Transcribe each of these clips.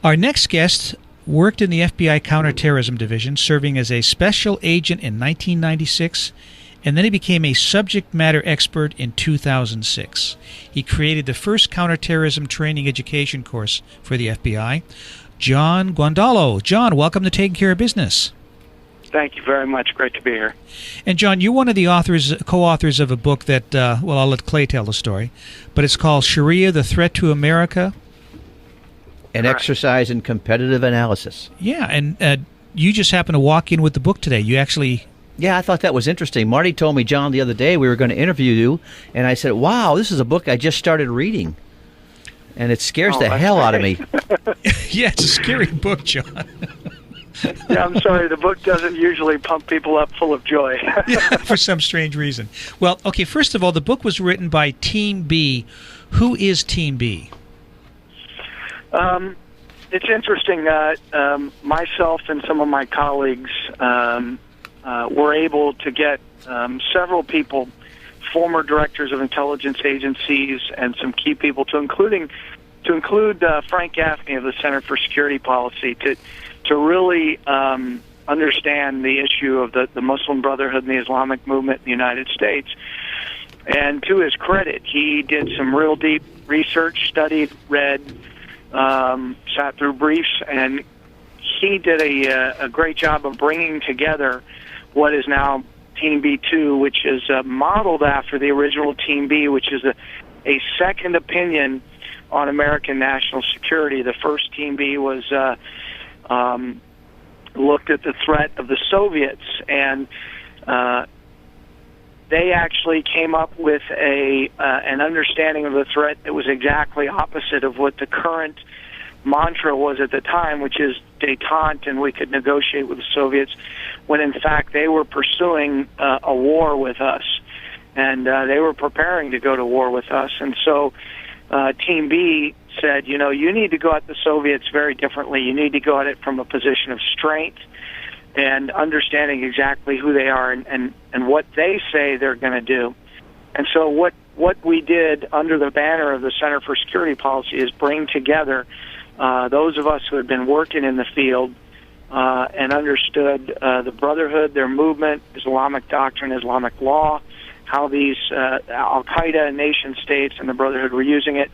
Our next guest worked in the FBI Counterterrorism Division, serving as a special agent in 1996, and then he became a subject matter expert in 2006. He created the first counterterrorism training education course for the FBI. John Guandolo. John, welcome to Taking Care of Business. Thank you very much. Great to be here. And John, you're one of the co-authors of a book that, I'll let Clay tell the story, but it's called Shariah, The Threat to America. An exercise in competitive analysis. Yeah, and you just happened to walk in with the book today. You actually... Yeah, I thought that was interesting. Marty told me, John, the other day we were going to interview you, and I said, wow, this is a book I just started reading. And it scares the hell out of me. Yeah, it's a scary book, John. Yeah, I'm sorry, the book doesn't usually pump people up full of joy. Yeah, for some strange reason. Well, okay, first of all, the book was written by Team B. Who is Team B? It's interesting. Myself and some of my colleagues were able to get several people, former directors of intelligence agencies, and some key people, to include Frank Gaffney of the Center for Security Policy, to really understand the issue of the Muslim Brotherhood and the Islamic movement in the United States. And to his credit, he did some real deep research, studied, read, sat through briefs, and he did a great job of bringing together what is now Team B2, which is modeled after the original Team B, which is a second opinion on American national security. The first Team B was looked at the threat of the Soviets, and they actually came up with an understanding of the threat that was exactly opposite of what the current mantra was at the time, which is détente, and we could negotiate with the Soviets, when in fact they were pursuing a war with us, and they were preparing to go to war with us. And so Team B said, you need to go at the Soviets very differently. You need to go at it from a position of strength and understanding exactly who they are and what they say they're going to do. And so what we did under the banner of the Center for Security Policy is bring together those of us who had been working in the field and understood the Brotherhood, their movement, Islamic doctrine, Islamic law, how these Al-Qaeda and nation states and the Brotherhood were using it,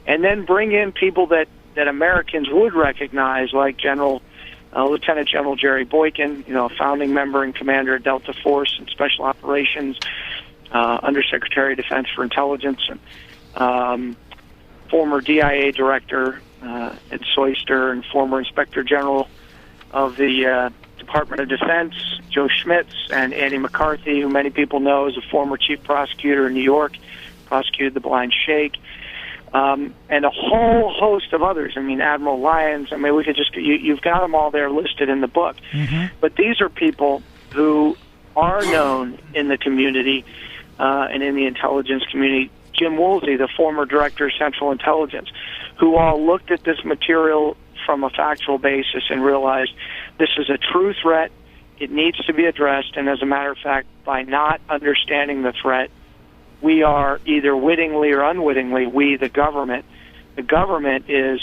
and then bring in people that Americans would recognize, like Lieutenant General Jerry Boykin, a founding member and commander of Delta Force and Special Operations, Undersecretary of Defense for Intelligence, and former DIA director Ed Soyster, and former Inspector General of the Department of Defense, Joe Schmitz, and Andy McCarthy, who many people know as a former chief prosecutor in New York, prosecuted the Blind Sheikh, and a whole host of others. I mean, Admiral Lyons. I mean, we could you've got them all there listed in the book. Mm-hmm. But these are people who are known in the community and in the intelligence community. Jim Woolsey, the former director of Central Intelligence, who all looked at this material from a factual basis and realized this is a true threat. It needs to be addressed. And as a matter of fact, by not understanding the threat, we are either wittingly or unwittingly, the government is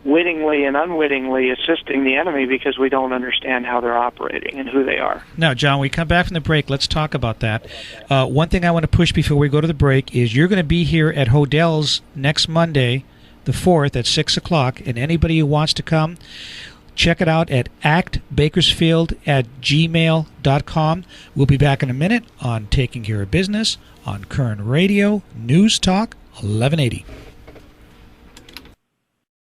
wittingly and unwittingly assisting the enemy because we don't understand how they're operating and who they are. Now, John, when we come back from the break, let's talk about that. One thing I want to push before we go to the break is you're going to be here at Hodell's next Monday, the 4th, at 6 o'clock, and anybody who wants to come, check it out at actbakersfield@gmail.com. We'll be back in a minute on Taking Care of Business on Koerner Radio, News Talk 1180.